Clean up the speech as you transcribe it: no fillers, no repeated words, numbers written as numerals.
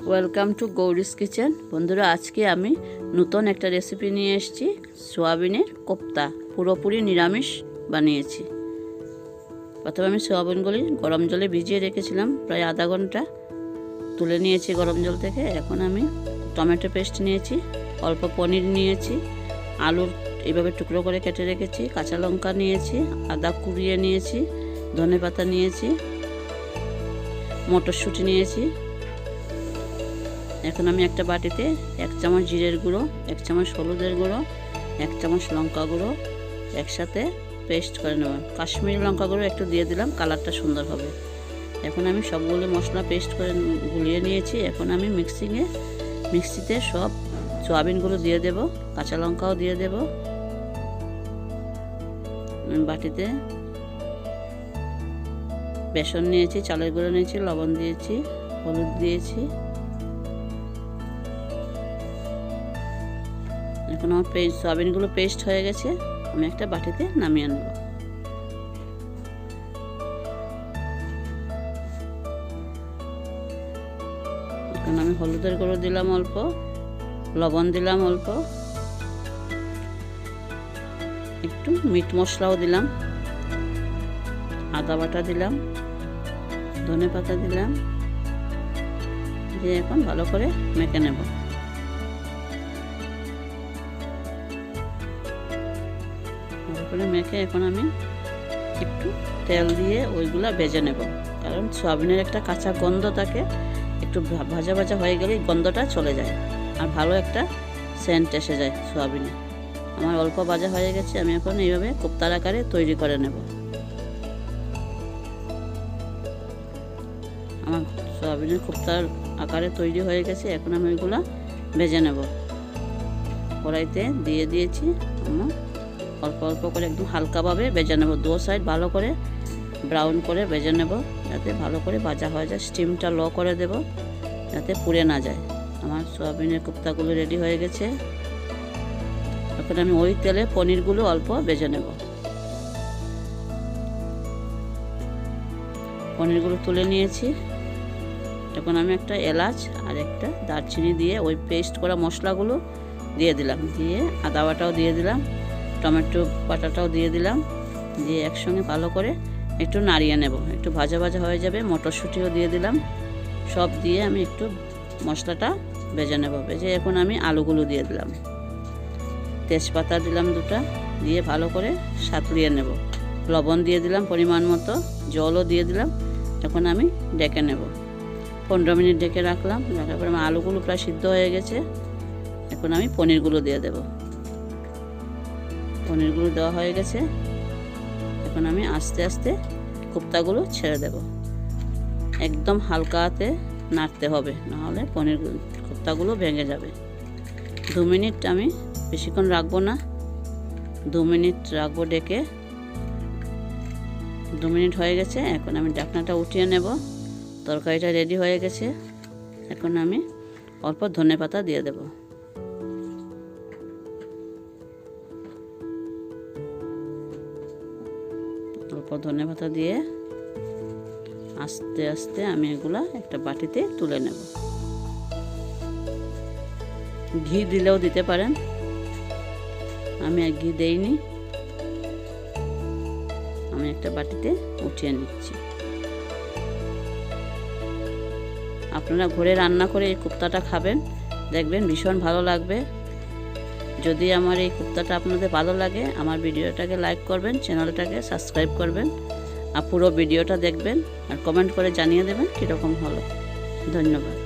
Welcome to গৌরিস kitchen. বন্ধুরা, আজকে আমি নতুন একটা রেসিপি নিয়ে এসেছি। সোয়াবিনের কোপ্তা পুরোপুরি নিরামিষ বানিয়েছি। প্রথমে আমি সোয়াবিনগুলি গরম জলে ভিজিয়ে রেখেছিলাম প্রায় আধা ঘন্টা, তুলে নিয়েছি গরম জল থেকে। এখন আমি টমেটো পেস্ট নিয়েছি, অল্প পনির নিয়েছি, আলুর এইভাবে টুকরো করে কেটে রেখেছি, কাঁচা লঙ্কা নিয়েছি, আদা কুড়িয়ে নিয়েছি, ধনেপাতা নিয়েছি, মটরশুঁটি নিয়েছি। এখন আমি একটা বাটিতে 1 চামচ জিরের গুঁড়ো, 1 চামচ হলুদের গুঁড়ো, 1 চামচ লঙ্কা গুঁড়ো একসাথে পেস্ট করে নেব। কাশ্মীরি লঙ্কা গুঁড়ো একটু দিয়ে দিলাম, কালারটা সুন্দর হবে। এখন আমি সবগুলো মশলা পেস্ট করে গুলিয়ে নিয়েছি। এখন আমি মিক্সিতে সব সোয়াবিনগুলো দিয়ে দেব, কাঁচা লঙ্কাও দিয়ে দেব। বাটিতে বেসন নিয়েছি, চালের গুঁড়ো নিয়েছি, লবণ দিয়েছি, হলুদ দিয়েছি। এখন আমার সোয়াবিনগুলো পেস্ট হয়ে গেছে, আমি একটা বাটিতে নামিয়ে নেব। এখন আমি হলুদের গুঁড়ো দিলাম অল্প, লবণ দিলাম অল্প, একটু মিট মশলাও দিলাম, আদা বাটা দিলাম, ধনেপাতা দিলাম, দিয়ে এখন ভালো করে মেখে নেব। ভালো করে মেখে এখন আমি একটু তেল দিয়ে ওইগুলা ভেজে নেব, কারণ সোয়াবিনের একটা কাঁচা গন্ধ থাকে। একটু ভাজা ভাজা হয়ে গেলে গন্ধটা চলে যায় আর ভালো একটা সেন্ট এসে যায় সোয়াবিনে। আমার অল্প ভাজা হয়ে গেছে, আমি এখন এইভাবে কোপ্তার আকারে তৈরি করে নেব। আমার সোয়াবিনের কোপ্তার আকারে তৈরি হয়ে গেছে, এখন আমি ওইগুলো ভেজে নেব। কড়াইতে দিয়ে দিয়েছি, আমার অল্প অল্প করে একদম হালকাভাবে ভেজে নেব। দু সাইড ভালো করে ব্রাউন করে ভেজে নেব, যাতে ভালো করে ভাজা হয়ে যায়। স্টিমটা লো করে দেব যাতে পুড়ে না যায়। আমার সোয়াবিনের কোপ্তাগুলো রেডি হয়ে গেছে। এখন আমি ওই তেলে পনিরগুলো অল্প ভেজে নেব। পনিরগুলো তুলে নিয়েছি। এখন আমি একটা এলাচ আর একটা দারচিনি দিয়ে ওই পেস্ট করা মশলাগুলো দিয়ে দিলাম, দিয়ে আদা বাটাও দিয়ে দিলাম, টমেটো বাটাটাও দিয়ে দিলাম, দিয়ে একসঙ্গে ভালো করে একটু নাড়িয়ে নেব। একটু ভাজা ভাজা হয়ে যাবে, মটরশুঁটিও দিয়ে দিলাম। সব দিয়ে আমি একটু মশলাটা ভেজে নেব। ভেজে এখন আমি আলুগুলো দিয়ে দিলাম, তেজপাতা দিলাম 2টা, দিয়ে ভালো করে সাঁতলিয়ে নেব। লবণ দিয়ে দিলাম পরিমাণ মতো, জলও দিয়ে দিলাম। এখন আমি ডেকে নেব। 15 মিনিট ডেকে রাখলাম। রাখার পরে আমার আলুগুলো প্রায় সিদ্ধ হয়ে গেছে। এখন আমি পনিরগুলো দিয়ে দেব। পনিরগুলো দেওয়া হয়ে গেছে। এখন আমি আস্তে আস্তে কোপ্তাগুলো ছেড়ে দেব। একদম হালকা হাতে নাড়তে হবে, নাহলে কোপ্তাগুলো ভেঙে যাবে। 2 মিনিট, আমি বেশিক্ষণ রাখবো না, 2 মিনিট রাখবো ডেকে। 2 মিনিট হয়ে গেছে। এখন আমি ঢাকনাটা উঠিয়ে নেব। তরকারিটা রেডি হয়ে গেছে। এখন আমি অল্প ধনেপাতা দিয়ে দেব। অল্প ধনেপাতা দিয়ে আস্তে আস্তে আমি এগুলা একটা বাটিতে তুলে নেব। ঘি দিলেও দিতে পারেন, আমি আর ঘি দেইনি। আমি একটা বাটিতে উঠিয়ে নিচ্ছি। আপনারা ঘরে রান্না করে এই কোপ্তাটা খাবেন, দেখবেন ভীষণ ভালো লাগবে। যদি আমার এই কোপ্তাটা আপনাদের ভালো লাগে, আমার ভিডিওটাকে লাইক করবেন, চ্যানেলটাকে সাবস্ক্রাইব করবেন, আর পুরো ভিডিওটা দেখবেন আর কমেন্ট করে জানিয়ে দেবেন কীরকম হলো। ধন্যবাদ।